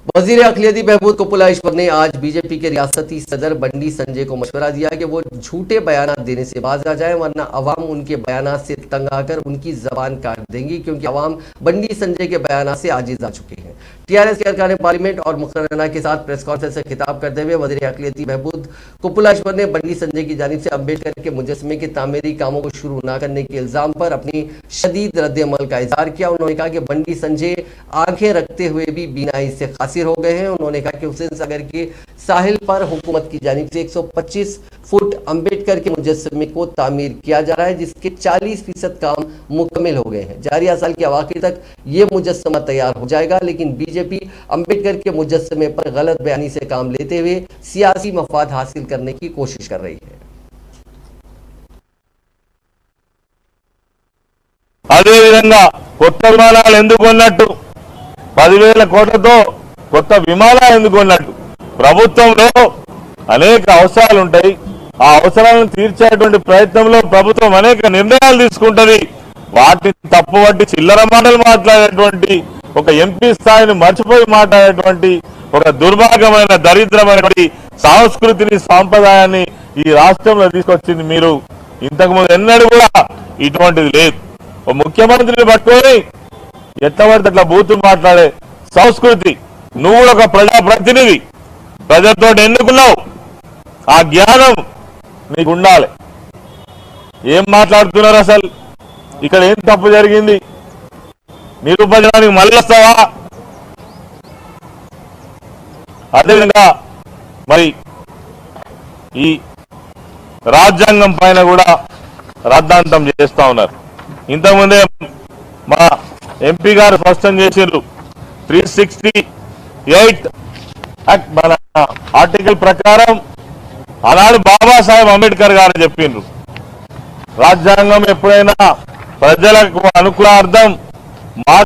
वजीर अखिलेती बहबूद कुपलाइश्वर ने आज बीजेपी के रियासती सदर बंडी संजय को मशवरा दिया कि वो झूठे बयान देने से बाज आ जाए, वरना अवाम उनके बयान से तंग आकर उनकी जबान काट देंगी, क्योंकि अवाम बंडी संजय के बयान से आजिज आ चुके हैं। टीआरएस के अरकान पार्लियामेंट और मुखर्रना के साथ प्रेस कॉन्फ्रेंस से खिताब करते हुए वजीर अखिलेती बहबूद कुपलाइश्वर ने बंडी संजय की जानिब से अम्बेडकर के मुजस्समे के तामीरी कामों को शुरू न करने के इल्जाम पर अपनी शदीद रद्द-ए-अमल का इजहार किया। उन्होंने कहा कि बंडी संजय आंखें रखते हुए भी बीनाई से खासिर हो गए हैं। उन्होंने कहा कि हुसैन सागर के साहिल पर हुकूमत की जानिब से 125 फुट अम्बेडकर के मुजस्समे को तामीर किया जा रहा है, जिसके 40% काम मुकम्मल हो गए हैं। जारिया साल के अवाखिर तक ये मुजस्समा तैयार हो जाएगा, लेकिन बीजेपी अम्बेडकर के मुजस्समे पर गलत बयानी से काम लेते हुए सियासी मफाद हासिल करने की कोशिश कर रही है। అదే విధంగా కొత్త విమానాలు ఎందుకు కొన్నట్టు 10,000 కోట్లతో కొత్త విమానాలు ఎందుకు కొన్నట్టు ప్రభుత్వంలో అనేక అవసరాలు ఉంటాయి। ఆ అవసరాలను తీర్చేటువంటి ప్రయత్నంలో ప్రభుత్వం అనేక నిర్ణయాలు తీసుకుంటది। వాటిని తప్పుపట్టి చిల్లర మాటలు మాట్లాడేటువంటి ఒక ఎంపీ స్థాయిని మర్చిపోయి మాట్లాడేటువంటి ఒక దుర్మార్గమైన దరిద్రమైనటువంటి సంస్కృతిని సాంప్రదాయాన్ని ఈ రాష్ట్రంలో తీసుకొచ్చింది మీరు। ఇంతకుముందు ఎన్నడూ కూడా ఇటువంటిది లేదు। ముఖ్యమంత్రిని పట్టుకొని ఎట్లా పడితే అట్లా బూతులు మాట్లాడే సంస్కృతి, నువ్వు కూడా ఒక ప్రజాప్రతినిధి, ప్రజలతో ఎన్నుకున్నావు, ఆ జ్ఞానం నీకు ఉండాలి। ఏం మాట్లాడుతున్నారు అసలు? ఇక్కడ ఏం తప్పు జరిగింది నిరూపించడానికి మళ్ళీ వస్తావా? అదేవిధంగా మరి ఈ రాజ్యాంగం పైన కూడా రద్దాంతం చేస్తా ఉన్నారు। ఇంతకుముందే మా ఎంపీ గారు స్పష్టం చేసిండ్రు, 368 యాక్ట్ మన ఆర్టికల్ ప్రకారం ఆనాడు బాబాసాహెబ్ అంబేద్కర్ గారు చెప్పిండ్రు, రాజ్యాంగం ఎప్పుడైనా ప్రజలకు అనుకూలార్థం